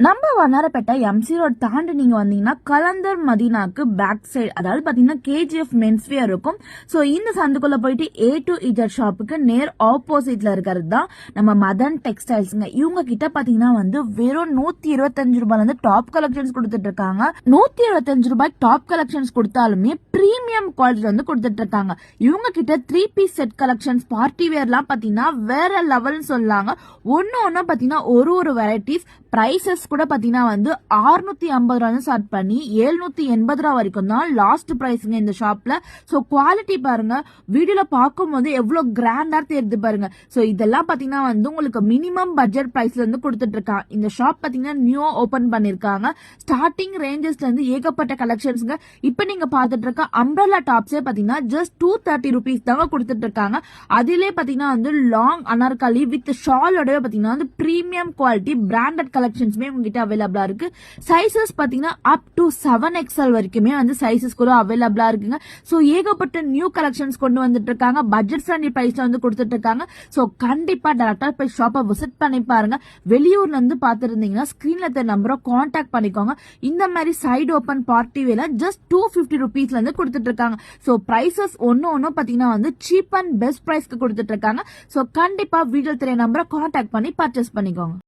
நம்ம Vannarapettai MC road தாண்டி நீங்க வந்தீங்கன்னா கலந்தர் மதீனாக்கு பேக் சைடு, அதாவது பாத்தீங்கன்னா கேஜிஎஃப் மென்ஸ்வேர் இருக்கும். சோ இந்த சந்துக்குள்ள போயிட்டு A to Z ஷாப்புக்கு நேர் ஆப்போசிட்ல இருக்கிறது தான் நம்ம மதன் டெக்ஸ்டைல்ஸ்ங்க. இவங்க கிட்ட பாத்தீங்கன்னா வெறும் 125 ரூபாயில இருந்து டாப் கலெக்ஷன்ஸ் கொடுத்துட்டு இருக்காங்க. 125 ரூபாய் டாப் கலெக்ஷன்ஸ் கொடுத்தாலுமே பிரீமியம் குவாலிட்டி கொடுத்துட்டு இருக்காங்க. இவங்க கிட்ட 3 piece set collections party wear எல்லாம் பாத்தீங்கன்னா வேற லெவல்னு சொல்லாங்க. ஒன்னு பாத்தீங்கன்னா ஒரு வெரைட்டிஸ் பிரைசஸ் கூட பாத்தீங்கன்னா 650 ரூபாய் ஸ்டார்ட் பண்ணி 780 ரூபாய் வரைக்கும் தான் லாஸ்ட் பிரைஸ்ங்க இந்த ஷாப்ல. சோ குவாலிட்டி பாருங்க, வீடியோல பார்க்கும்போது எவ்வளவு கிராண்டா தெரியுது பாருங்க. சோ இதெல்லாம் பாத்தீங்கன்னா உங்களுக்கு மினிமம் பட்ஜெட் பிரைஸ்ல இருந்து கொடுத்துட்டு இருக்காங்க. இந்த ஷாப் பாத்தீங்கன்னா நியூ ஓபன் பண்ணிருக்காங்க. ஸ்டார்டிங் ரேஞ்சஸ்ல இருந்து ஏகப்பட்ட கலெக்ஷன்ஸ்ங்க. இப்ப நீங்க பாத்துட்டு இருக்க அம்ப்ரெல்லா டாப்ஸே பாத்தீங்கன்னா ஜஸ்ட் 230 ருபீஸ் தாங்க கொடுத்துட்டு இருக்காங்க. அதிலே பாத்தீங்கன்னா லாங் அனார்காலி வித் ஷாலோட பாத்தீங்கன்னா பிரீமியம் குவாலிட்டி பிராண்டட் கலெக்ஷன்ஸ்மே உங்ககிட்ட அவைலபிளா இருக்கு. சைசஸ் பாத்தீங்கன்னா அப் டு 7XL வரைக்குமே சைசஸ் கூட அவைலபிளா இருக்குங்க. சோ ஏகப்பட்ட நியூ கலெக்ஷன்ஸ் கொண்டு வந்துட்டு இருக்காங்க. பட்ஜெட் ஃப்ரெண்ட்லி பிரைஸ்ல கொடுத்துட்டு இருக்காங்க. சோ கண்டிப்பா டைரக்டா போய் ஷாப்பை விசிட் பண்ணி பாருங்க. வெளியூர்ல இருந்து பாத்துருந்தீங்கன்னா ஸ்கிரீன்ல தெரிய நம்பரை கான்டாக்ட் பண்ணிக்கோங்க. இந்த மாதிரி சைடு ஓபன் பார்ட்டி வேல ஜஸ்ட் 250 ருபீஸ்ல இருந்து கொடுத்துட்டு இருக்காங்க. சோ பிரைசஸ் ஒன்னு பாத்தீங்கன்னா சீப் அண்ட் பெஸ்ட் பிரைஸ்க்கு கொடுத்துட்டு இருக்காங்க. சோ கண்டிப்பா வீடியோ தெரிய நம்பரை கான்டாக்ட் பண்ணி பர்ச்சேஸ் பண்ணிக்கோங்க.